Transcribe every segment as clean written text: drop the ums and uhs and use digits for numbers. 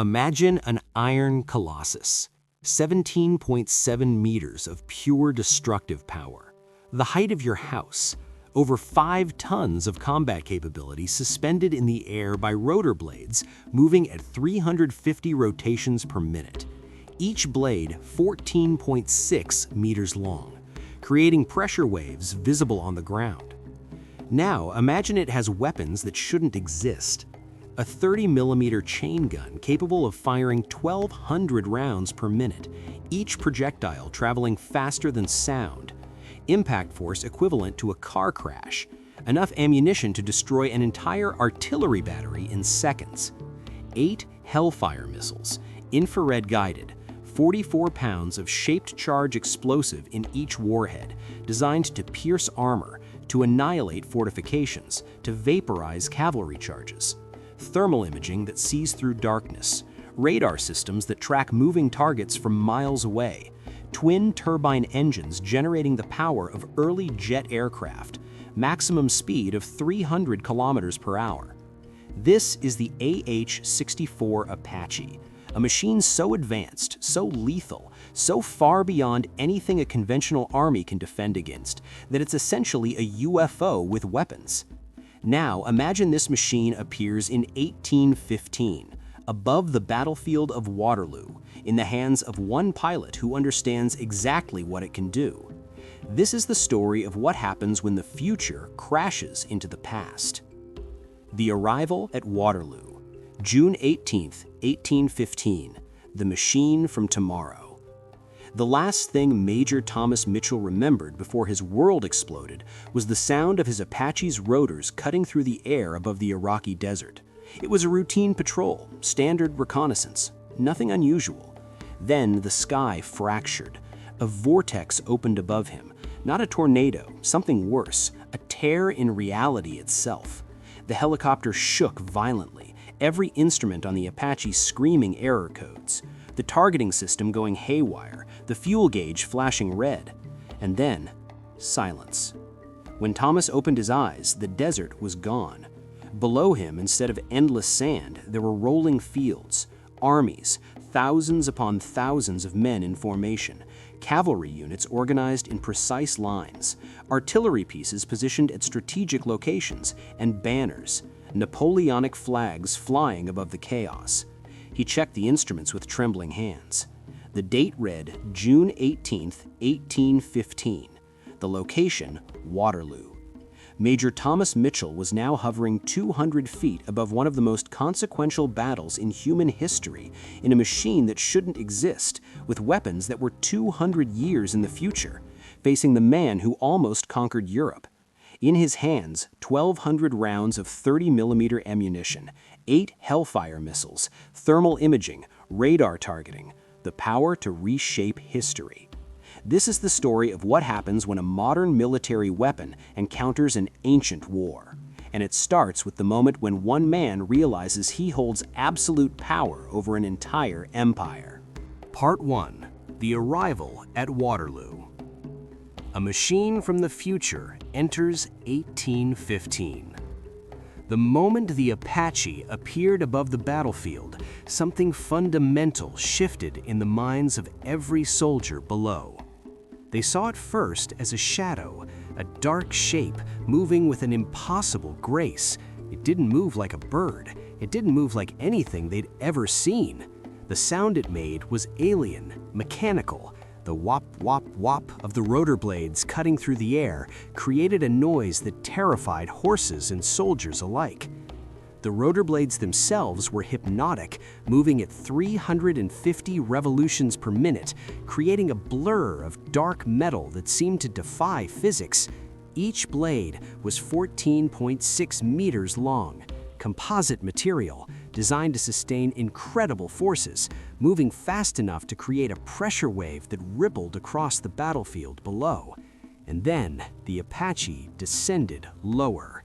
Imagine an iron colossus, 17.7 meters of pure destructive power, the height of your house, over 5 tons of combat capability suspended in the air by rotor blades moving at 350 rotations per minute, each blade 14.6 meters long, creating pressure waves visible on the ground. Now imagine it has weapons that shouldn't exist. A 30mm chain gun capable of firing 1,200 rounds per minute, each projectile traveling faster than sound. Impact force equivalent to a car crash, enough ammunition to destroy an entire artillery battery in seconds. 8 Hellfire missiles, infrared guided, 44 pounds of shaped charge explosive in each warhead, designed to pierce armor, to annihilate fortifications, to vaporize cavalry charges. Thermal imaging that sees through darkness, radar systems that track moving targets from miles away, twin turbine engines generating the power of early jet aircraft, maximum speed of 300 kilometers per hour. This is the AH-64 Apache, a machine so advanced, so lethal, so far beyond anything a conventional army can defend against, that it's essentially a UFO with weapons. Now, imagine this machine appears in 1815, above the battlefield of Waterloo, in the hands of one pilot who understands exactly what it can do. This is the story of what happens when the future crashes into the past. The arrival at Waterloo, June 18, 1815, the machine from tomorrow. The last thing Major Thomas Mitchell remembered before his world exploded was the sound of his Apache's rotors cutting through the air above the Iraqi desert. It was a routine patrol, standard reconnaissance, nothing unusual. Then the sky fractured. A vortex opened above him. Not a tornado, something worse, a tear in reality itself. The helicopter shook violently, every instrument on the Apache screaming error codes. The targeting system going haywire, the fuel gauge flashing red. And then, silence. When Thomas opened his eyes, the desert was gone. Below him, instead of endless sand, there were rolling fields, armies, thousands upon thousands of men in formation, cavalry units organized in precise lines, artillery pieces positioned at strategic locations, and banners, Napoleonic flags flying above the chaos. He checked the instruments with trembling hands. The date read June 18, 1815. The location, Waterloo. Major Thomas Mitchell was now hovering 200 feet above one of the most consequential battles in human history, in a machine that shouldn't exist, with weapons that were 200 years in the future, facing the man who almost conquered Europe. In his hands, 1,200 rounds of 30mm ammunition, 8 Hellfire missiles, thermal imaging, radar targeting, the power to reshape history. This is the story of what happens when a modern military weapon encounters an ancient war. And it starts with the moment when one man realizes he holds absolute power over an entire empire. Part 1. The Arrival at Waterloo. A machine from the future enters 1815. The moment the Apache appeared above the battlefield, something fundamental shifted in the minds of every soldier below. They saw it first as a shadow, a dark shape moving with an impossible grace. It didn't move like a bird. It didn't move like anything they'd ever seen. The sound it made was alien, mechanical. The whop, whop, whop of the rotor blades cutting through the air created a noise that terrified horses and soldiers alike. The rotor blades themselves were hypnotic, moving at 350 revolutions per minute, creating a blur of dark metal that seemed to defy physics. Each blade was 14.6 meters long, composite material designed to sustain incredible forces, moving fast enough to create a pressure wave that rippled across the battlefield below. And then the Apache descended lower.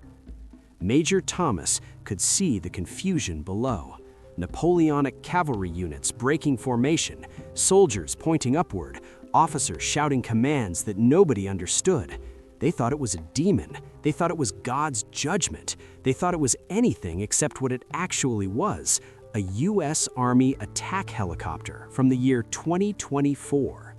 Major Thomas could see the confusion below. Napoleonic cavalry units breaking formation, soldiers pointing upward, officers shouting commands that nobody understood. They thought it was a demon. They thought it was God's judgment. They thought it was anything except what it actually was, a U.S. Army attack helicopter from the year 2024.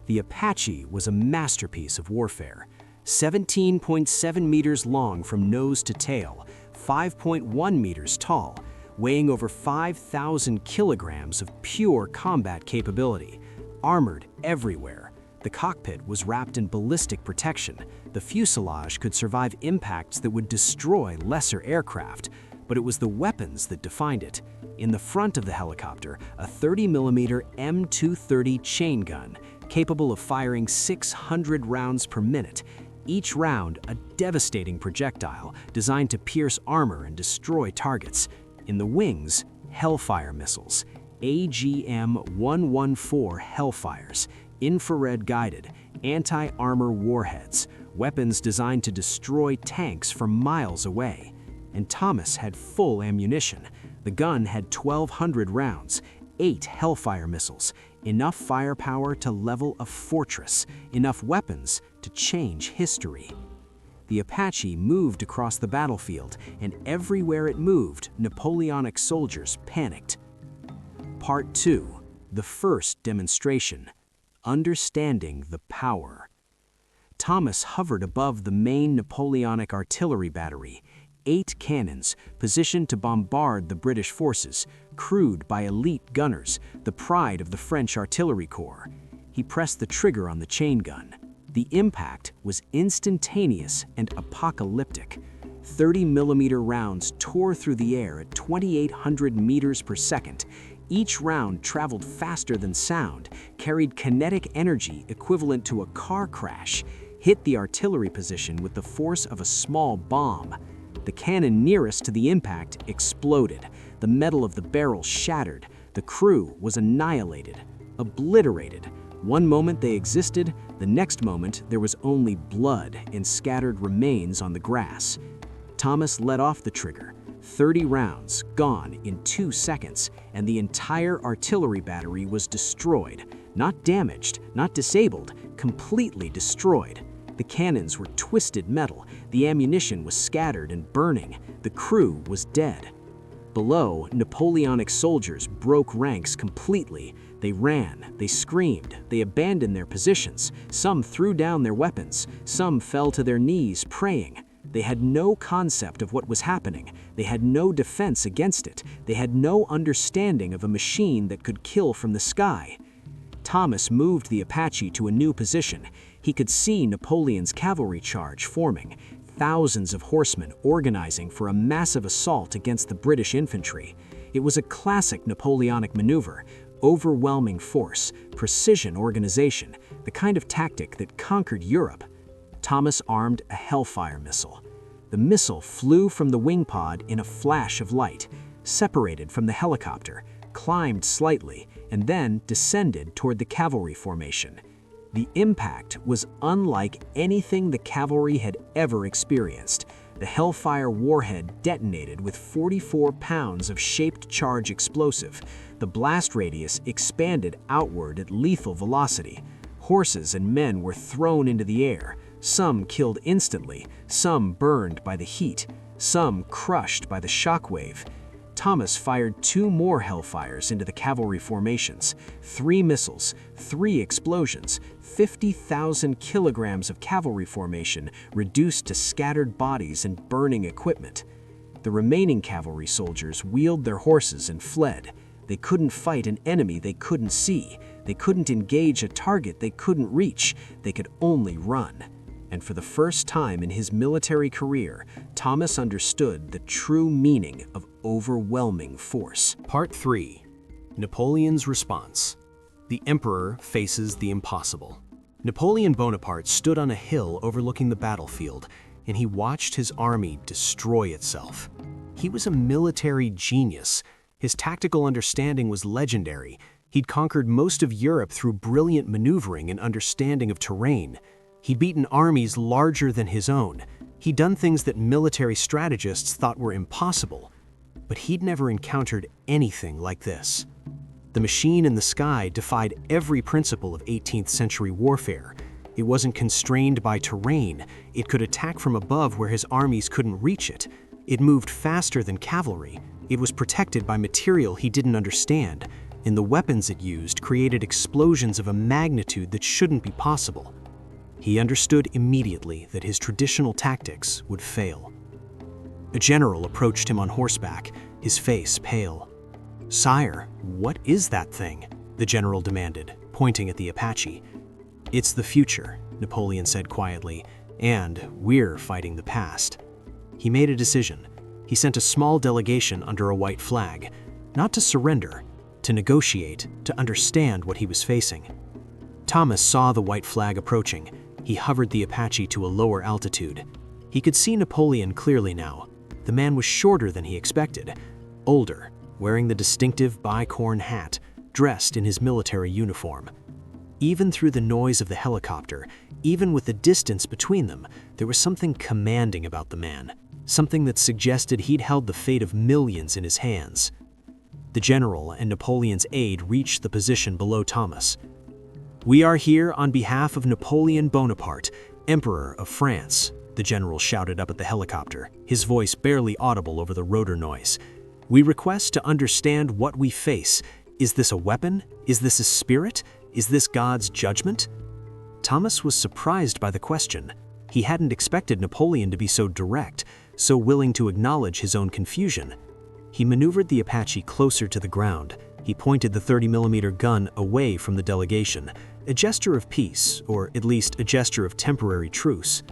The Apache was a masterpiece of warfare, 17.7 meters long from nose to tail, 5.1 meters tall, weighing over 5,000 kilograms of pure combat capability, armored everywhere. The cockpit was wrapped in ballistic protection. The fuselage could survive impacts that would destroy lesser aircraft, but it was the weapons that defined it. In the front of the helicopter, a 30mm M230 chain gun, capable of firing 600 rounds per minute, each round a devastating projectile designed to pierce armor and destroy targets. In the wings, Hellfire missiles, AGM-114 Hellfires, infrared-guided, anti-armor warheads, weapons designed to destroy tanks from miles away. And Thomas had full ammunition. The gun had 1,200 rounds, 8 Hellfire missiles, enough firepower to level a fortress, enough weapons to change history. The Apache moved across the battlefield, and everywhere it moved, Napoleonic soldiers panicked. Part 2. The first demonstration. Understanding the power. Thomas hovered above the main Napoleonic artillery battery, 8 cannons positioned to bombard the British forces, crewed by elite gunners, the pride of the French artillery corps. He pressed the trigger on the chain gun. The impact was instantaneous and apocalyptic. 30mm rounds tore through the air at 2,800 meters per second. Each round traveled faster than sound, carried kinetic energy equivalent to a car crash, hit the artillery position with the force of a small bomb. The cannon nearest to the impact exploded. The metal of the barrel shattered. The crew was annihilated, obliterated. One moment they existed, the next moment there was only blood and scattered remains on the grass. Thomas let off the trigger. 30 rounds gone in 2 seconds, and the entire artillery battery was destroyed. Not damaged, not disabled, completely destroyed. The cannons were twisted metal, the ammunition was scattered and burning, the crew was dead. Below, Napoleonic soldiers broke ranks completely. They ran, they screamed, they abandoned their positions. Some threw down their weapons, some fell to their knees praying. They had no concept of what was happening. They had no defense against it. They had no understanding of a machine that could kill from the sky. Thomas moved the Apache to a new position. He could see Napoleon's cavalry charge forming, thousands of horsemen organizing for a massive assault against the British infantry. It was a classic Napoleonic maneuver, overwhelming force, precision organization, the kind of tactic that conquered Europe. Thomas armed a Hellfire missile. The missile flew from the wing pod in a flash of light, separated from the helicopter, climbed slightly, and then descended toward the cavalry formation. The impact was unlike anything the cavalry had ever experienced. The Hellfire warhead detonated with 44 pounds of shaped charge explosive. The blast radius expanded outward at lethal velocity. Horses and men were thrown into the air, some killed instantly, some burned by the heat, some crushed by the shockwave. Thomas fired 2 more Hellfires into the cavalry formations, 3 missiles, 3 explosions, 50,000 kilograms of cavalry formation reduced to scattered bodies and burning equipment. The remaining cavalry soldiers wheeled their horses and fled. They couldn't fight an enemy they couldn't see. They couldn't engage a target they couldn't reach. They could only run. And for the first time in his military career, Thomas understood the true meaning of overwhelming force. Part 3. Napoleon's response. The Emperor faces the impossible. Napoleon Bonaparte stood on a hill overlooking the battlefield, and he watched his army destroy itself. He was a military genius. His tactical understanding was legendary. He'd conquered most of Europe through brilliant maneuvering and understanding of terrain. He'd beaten armies larger than his own. He'd done things that military strategists thought were impossible. But he'd never encountered anything like this. The machine in the sky defied every principle of 18th century warfare. It wasn't constrained by terrain. It could attack from above where his armies couldn't reach it. It moved faster than cavalry. It was protected by material he didn't understand, and the weapons it used created explosions of a magnitude that shouldn't be possible. He understood immediately that his traditional tactics would fail. A general approached him on horseback, his face pale. "Sire, what is that thing?" the general demanded, pointing at the Apache. "It's the future," Napoleon said quietly, "and we're fighting the past." He made a decision. He sent a small delegation under a white flag, not to surrender, to negotiate, to understand what he was facing. Thomas saw the white flag approaching. He hovered the Apache to a lower altitude. He could see Napoleon clearly now. The man was shorter than he expected, older, wearing the distinctive bicorn hat, dressed in his military uniform. Even through the noise of the helicopter, even with the distance between them, there was something commanding about the man, something that suggested he'd held the fate of millions in his hands. The general and Napoleon's aide reached the position below Thomas. "We are here on behalf of Napoleon Bonaparte, Emperor of France," the general shouted up at the helicopter, his voice barely audible over the rotor noise. "We request to understand what we face. Is this a weapon? Is this a spirit? Is this God's judgment?" Thomas was surprised by the question. He hadn't expected Napoleon to be so direct, so willing to acknowledge his own confusion. He maneuvered the Apache closer to the ground. He pointed the 30mm gun away from the delegation, a gesture of peace, or at least a gesture of temporary truce.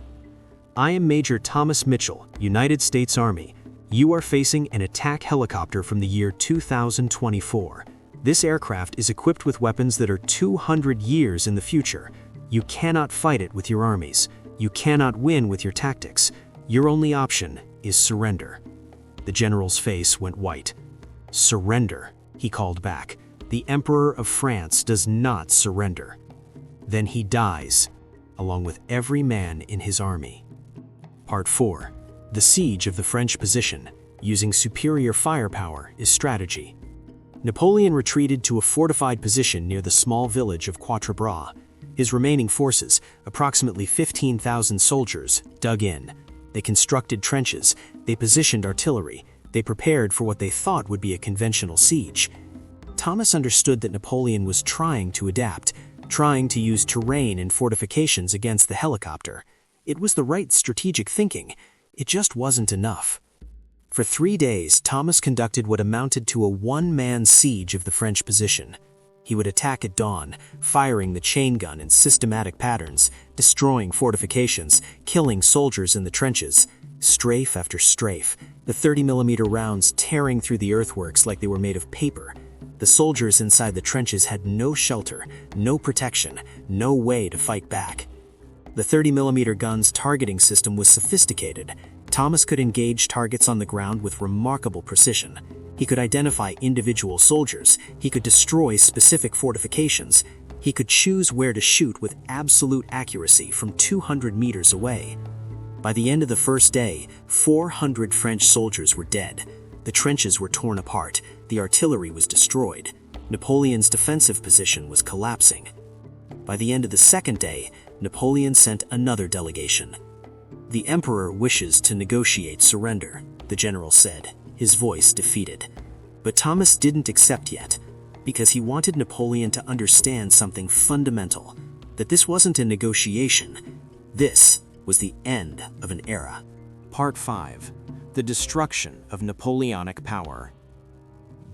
"I am Major Thomas Mitchell, United States Army. You are facing an attack helicopter from the year 2024. This aircraft is equipped with weapons that are 200 years in the future. You cannot fight it with your armies. You cannot win with your tactics. Your only option is surrender." The general's face went white. "Surrender," he called back. "The Emperor of France does not surrender." Then he dies, along with every man in his army. Part 4. The siege of the French position, using superior firepower, is strategy. Napoleon retreated to a fortified position near the small village of Quatre Bras. His remaining forces, approximately 15,000 soldiers, dug in. They constructed trenches, they positioned artillery, they prepared for what they thought would be a conventional siege. Thomas understood that Napoleon was trying to adapt, trying to use terrain and fortifications against the helicopter. It was the right strategic thinking. It just wasn't enough. For 3 days, Thomas conducted what amounted to a one-man siege of the French position. He would attack at dawn, firing the chain gun in systematic patterns, destroying fortifications, killing soldiers in the trenches. Strafe after strafe, the 30mm rounds tearing through the earthworks like they were made of paper. The soldiers inside the trenches had no shelter, no protection, no way to fight back. The 30mm gun's targeting system was sophisticated. Thomas could engage targets on the ground with remarkable precision. He could identify individual soldiers. He could destroy specific fortifications. He could choose where to shoot with absolute accuracy from 200 meters away. By the end of the first day, 400 French soldiers were dead. The trenches were torn apart. The artillery was destroyed. Napoleon's defensive position was collapsing. By the end of the second day, Napoleon sent another delegation. "The Emperor wishes to negotiate surrender," the general said, his voice defeated. But Thomas didn't accept yet, because he wanted Napoleon to understand something fundamental, that this wasn't a negotiation. This was the end of an era. Part 5. The destruction of Napoleonic power.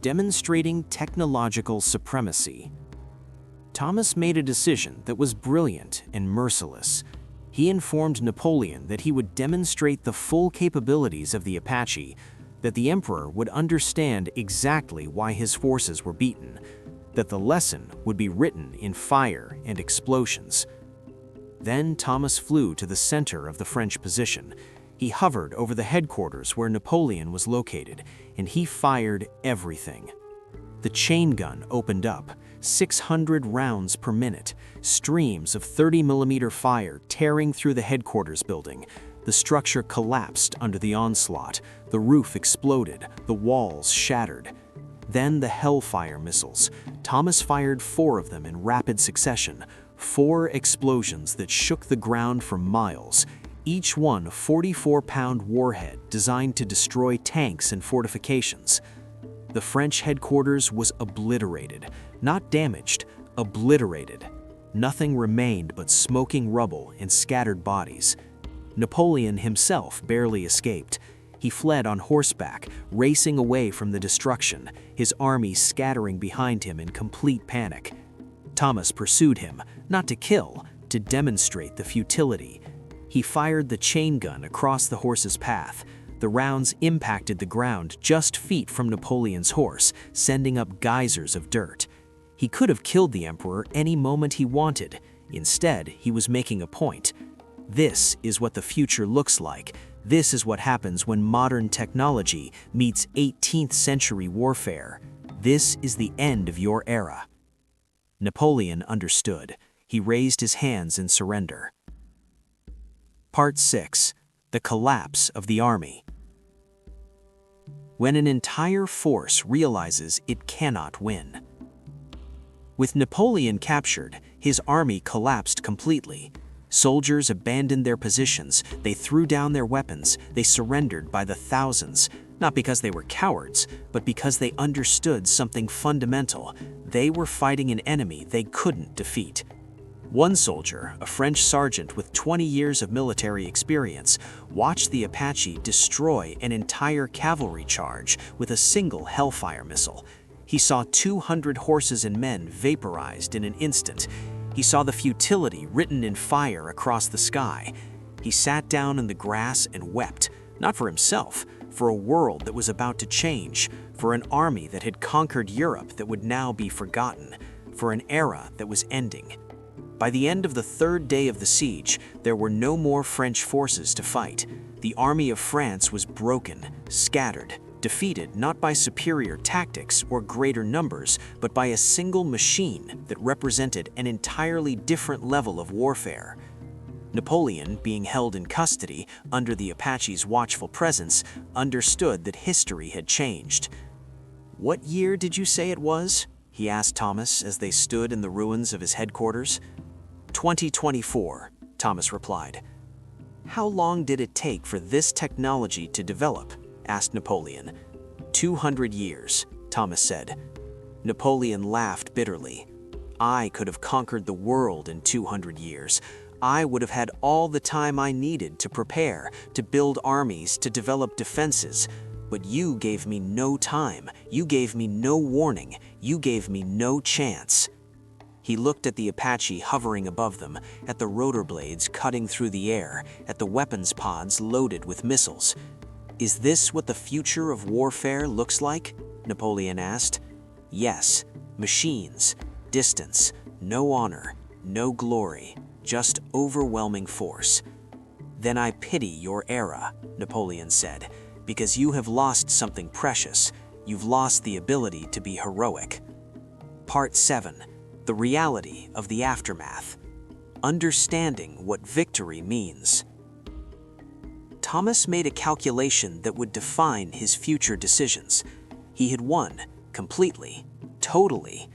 Demonstrating technological supremacy. Thomas made a decision that was brilliant and merciless. He informed Napoleon that he would demonstrate the full capabilities of the Apache, that the Emperor would understand exactly why his forces were beaten, that the lesson would be written in fire and explosions. Then Thomas flew to the center of the French position. He hovered over the headquarters where Napoleon was located, and he fired everything. The chain gun opened up, 600 rounds per minute, streams of 30mm fire tearing through the headquarters building. The structure collapsed under the onslaught, the roof exploded, the walls shattered. Then the Hellfire missiles. Thomas fired 4 of them in rapid succession, 4 explosions that shook the ground for miles. each one a 44-pound warhead designed to destroy tanks and fortifications. The French headquarters was obliterated, not damaged, obliterated. Nothing remained but smoking rubble and scattered bodies. Napoleon himself barely escaped. He fled on horseback, racing away from the destruction, his army scattering behind him in complete panic. Thomas pursued him, not to kill, to demonstrate the futility. He fired the chain gun across the horse's path. The rounds impacted the ground just feet from Napoleon's horse, sending up geysers of dirt. He could have killed the emperor any moment he wanted. Instead, he was making a point. This is what the future looks like. This is what happens when modern technology meets 18th century warfare. This is the end of your era. Napoleon understood. He raised his hands in surrender. Part 6. The collapse of the army. When an entire force realizes it cannot win. With Napoleon captured, his army collapsed completely. Soldiers abandoned their positions, they threw down their weapons, they surrendered by the thousands, not because they were cowards, but because they understood something fundamental. They were fighting an enemy they couldn't defeat. One soldier, a French sergeant with 20 years of military experience, watched the Apache destroy an entire cavalry charge with a single Hellfire missile. He saw 200 horses and men vaporized in an instant. He saw the futility written in fire across the sky. He sat down in the grass and wept, not for himself, for a world that was about to change, for an army that had conquered Europe that would now be forgotten, for an era that was ending. By the end of the third day of the siege, there were no more French forces to fight. The army of France was broken, scattered, defeated not by superior tactics or greater numbers, but by a single machine that represented an entirely different level of warfare. Napoleon, being held in custody under the Apache's watchful presence, understood that history had changed. "What year did you say it was?" he asked Thomas as they stood in the ruins of his headquarters. 2024, Thomas replied. "How long did it take for this technology to develop?" asked Napoleon. 200 years, Thomas said. Napoleon laughed bitterly. "I could have conquered the world in 200 years. I would have had all the time I needed to prepare, to build armies, to develop defenses. But you gave me no time. You gave me no warning. You gave me no chance." He looked at the Apache hovering above them, at the rotor blades cutting through the air, at the weapons pods loaded with missiles. "Is this what the future of warfare looks like?" Napoleon asked. "Yes, machines, distance, no honor, no glory, just overwhelming force." "Then I pity your era," Napoleon said, "because you have lost something precious. You've lost the ability to be heroic." Part 7. The reality of the aftermath. Understanding what victory means. Thomas made a calculation that would define his future decisions. He had won, completely, totally,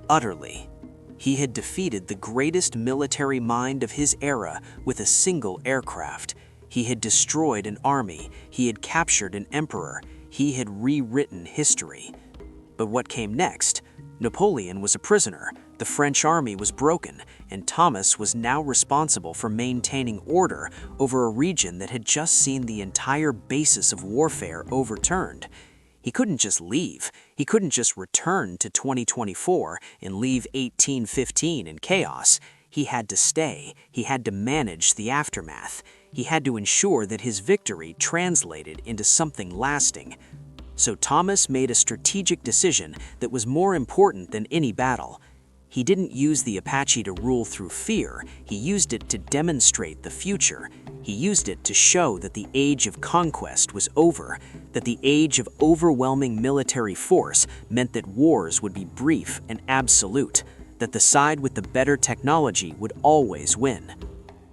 utterly. He had defeated the greatest military mind of his era with a single aircraft. He had destroyed an army. He had captured an emperor. He had rewritten history. But what came next? Napoleon was a prisoner, the French army was broken, and Thomas was now responsible for maintaining order over a region that had just seen the entire basis of warfare overturned. He couldn't just leave. He couldn't just return to 2024 and leave 1815 in chaos. He had to stay. He had to manage the aftermath. He had to ensure that his victory translated into something lasting. So Thomas made a strategic decision that was more important than any battle. He didn't use the Apache to rule through fear. He used it to demonstrate the future. He used it to show that the age of conquest was over, that the age of overwhelming military force meant that wars would be brief and absolute, that the side with the better technology would always win.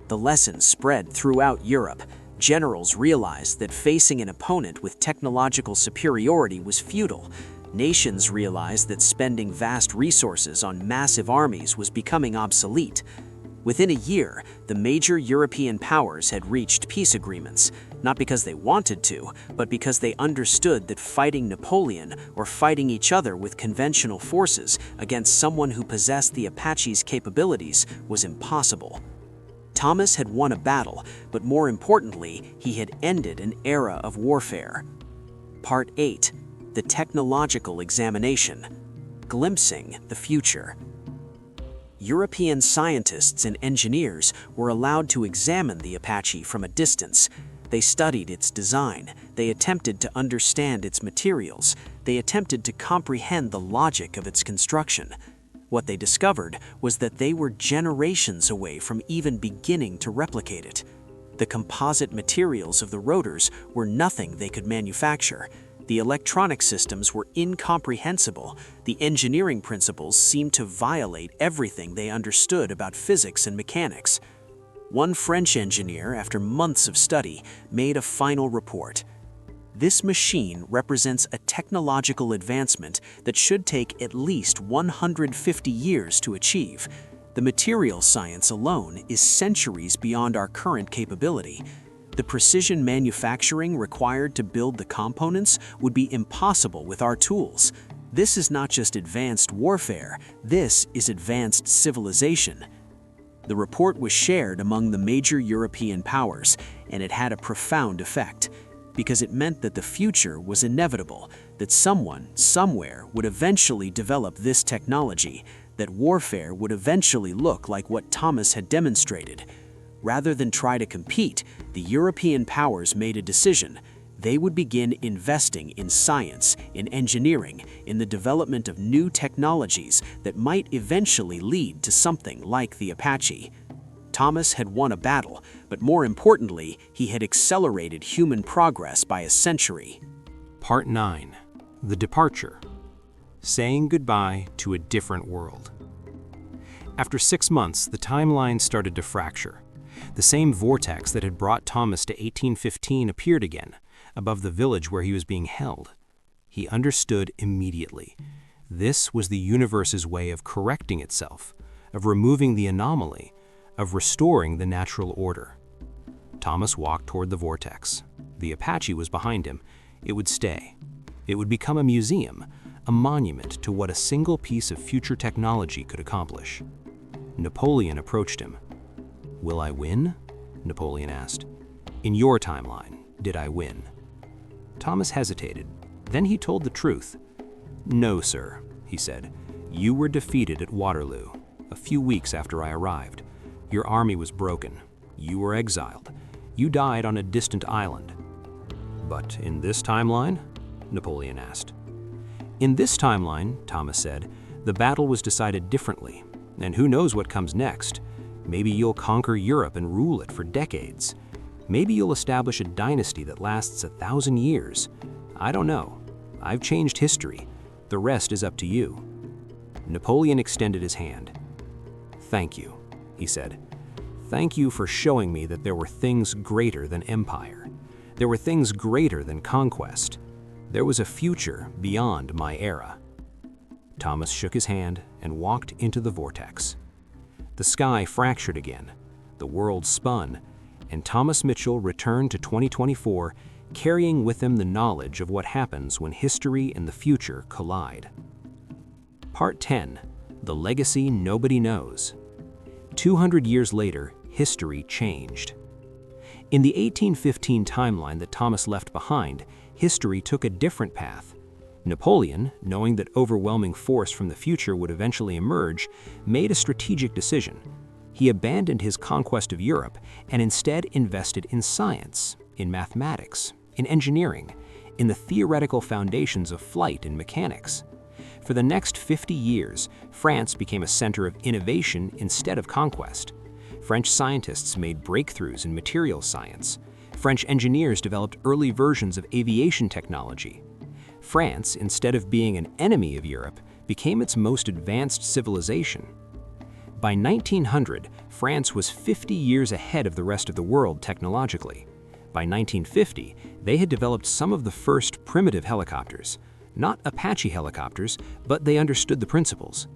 The lesson spread throughout Europe. Generals realized that facing an opponent with technological superiority was futile. Nations realized that spending vast resources on massive armies was becoming obsolete. Within a year, the major European powers had reached peace agreements, not because they wanted to, but because they understood that fighting Napoleon or fighting each other with conventional forces against someone who possessed the Apache's capabilities was impossible. Thomas had won a battle, but more importantly, he had ended an era of warfare. Part 8. The Technological Examination. Glimpsing the Future. European scientists and engineers were allowed to examine the Apache from a distance. They studied its design, they attempted to understand its materials, they attempted to comprehend the logic of its construction. What they discovered was that they were generations away from even beginning to replicate it. The composite materials of the rotors were nothing they could manufacture. The electronic systems were incomprehensible. The engineering principles seemed to violate everything they understood about physics and mechanics. One French engineer, after months of study, made a final report. This machine represents a technological advancement that should take at least 150 years to achieve. The material science alone is centuries beyond our current capability. The precision manufacturing required to build the components would be impossible with our tools. This is not just advanced warfare, this is advanced civilization. The report was shared among the major European powers, and it had a profound effect, because it meant that the future was inevitable, that someone, somewhere, would eventually develop this technology, that warfare would eventually look like what Thomas had demonstrated. Rather than try to compete, the European powers made a decision. They would begin investing in science, in engineering, in the development of new technologies that might eventually lead to something like the Apache. Thomas had won a battle, but more importantly, he had accelerated human progress by a century. Part 9. The Departure. Saying goodbye to a different world. After 6 months, the timeline started to fracture. The same vortex that had brought Thomas to 1815 appeared again, above the village where he was being held. He understood immediately. This was the universe's way of correcting itself, of removing the anomaly, of restoring the natural order. Thomas walked toward the vortex. The Apache was behind him. It would stay. It would become a museum, a monument to what a single piece of future technology could accomplish. Napoleon approached him. "Will I win?" Napoleon asked. "In your timeline, did I win?" Thomas hesitated. Then he told the truth. "No, sir," he said. "You were defeated at Waterloo, a few weeks after I arrived. Your army was broken. You were exiled. You died on a distant island." "But in this timeline?" Napoleon asked. "In this timeline," Thomas said, "the battle was decided differently. And who knows what comes next? Maybe you'll conquer Europe and rule it for decades. Maybe you'll establish a dynasty that lasts 1,000 years. I don't know. I've changed history. The rest is up to you." Napoleon extended his hand. "Thank you," he said. "Thank you for showing me that there were things greater than empire. There were things greater than conquest. There was a future beyond my era." Thomas shook his hand and walked into the vortex. The sky fractured again, the world spun, and Thomas Mitchell returned to 2024 carrying with him the knowledge of what happens when history and the future collide. Part 10. The Legacy Nobody Knows. 200 years later, history changed. In the 1815 timeline that Thomas left behind, history took a different path. Napoleon, knowing that overwhelming force from the future would eventually emerge, made a strategic decision. He abandoned his conquest of Europe and instead invested in science, in mathematics, in engineering, in the theoretical foundations of flight and mechanics. For the next 50 years, France became a center of innovation instead of conquest. French scientists made breakthroughs in materials science. French engineers developed early versions of aviation technology. France, instead of being an enemy of Europe, became its most advanced civilization. By 1900, France was 50 years ahead of the rest of the world technologically. By 1950, they had developed some of the first primitive helicopters. Not Apache helicopters, but they understood the principles.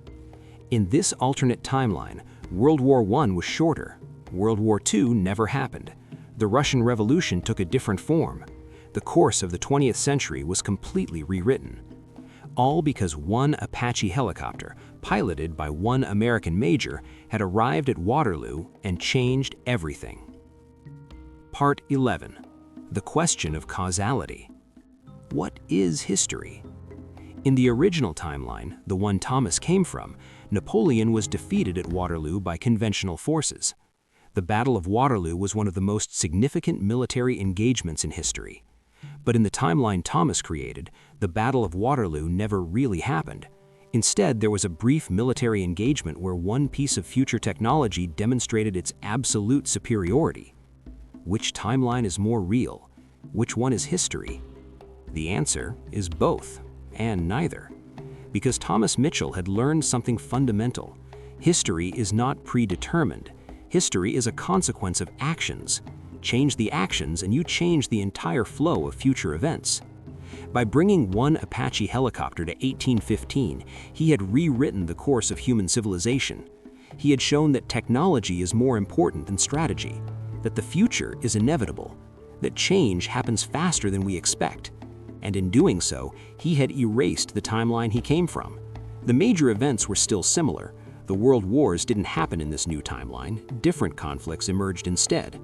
In this alternate timeline, World War I was shorter. World War II never happened. The Russian Revolution took a different form. The course of the 20th century was completely rewritten. All because one Apache helicopter, piloted by one American major, had arrived at Waterloo and changed everything. Part 11. The question of causality. What is history? In the original timeline, the one Thomas came from, Napoleon was defeated at Waterloo by conventional forces. The Battle of Waterloo was one of the most significant military engagements in history. But in the timeline Thomas created, the Battle of Waterloo never really happened. Instead, there was a brief military engagement where one piece of future technology demonstrated its absolute superiority. Which timeline is more real? Which one is history? The answer is both, and neither. Because Thomas Mitchell had learned something fundamental. History is not predetermined. History is a consequence of actions. Change the actions and you change the entire flow of future events. By bringing one Apache helicopter to 1815, he had rewritten the course of human civilization. He had shown that technology is more important than strategy, that the future is inevitable, that change happens faster than we expect. And in doing so, he had erased the timeline he came from. The major events were still similar. The world wars didn't happen in this new timeline. Different conflicts emerged instead.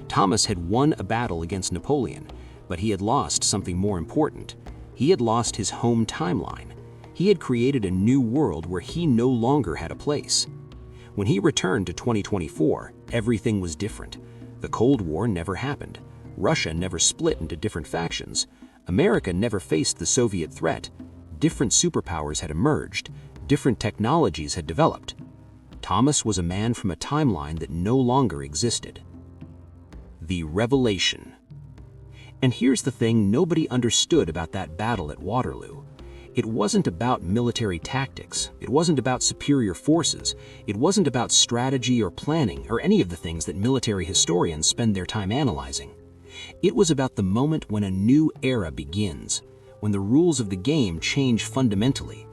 Thomas had won a battle against Napoleon, but he had lost something more important. He had lost his home timeline. He had created a new world where he no longer had a place. When he returned to 2024, everything was different. The Cold War never happened. Russia never split into different factions. America never faced the Soviet threat. Different superpowers had emerged. Different technologies had developed. Thomas was a man from a timeline that no longer existed. The revelation. And here's the thing nobody understood about that battle at Waterloo. It wasn't about military tactics. It wasn't about superior forces. It wasn't about strategy or planning or any of the things that military historians spend their time analyzing. It was about the moment when a new era begins, when the rules of the game change fundamentally,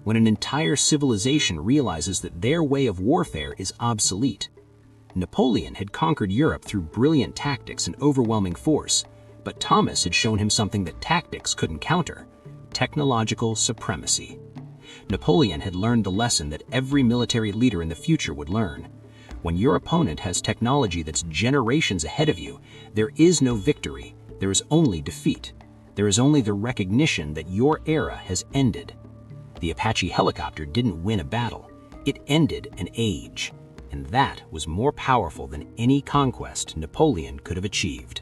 when an entire civilization realizes that their way of warfare is obsolete. Napoleon had conquered Europe through brilliant tactics and overwhelming force, but Thomas had shown him something that tactics couldn't counter: technological supremacy. Napoleon had learned the lesson that every military leader in the future would learn. When your opponent has technology that's generations ahead of you, there is no victory, there is only defeat. There is only the recognition that your era has ended. The Apache helicopter didn't win a battle, it ended an age. And that was more powerful than any conquest Napoleon could have achieved.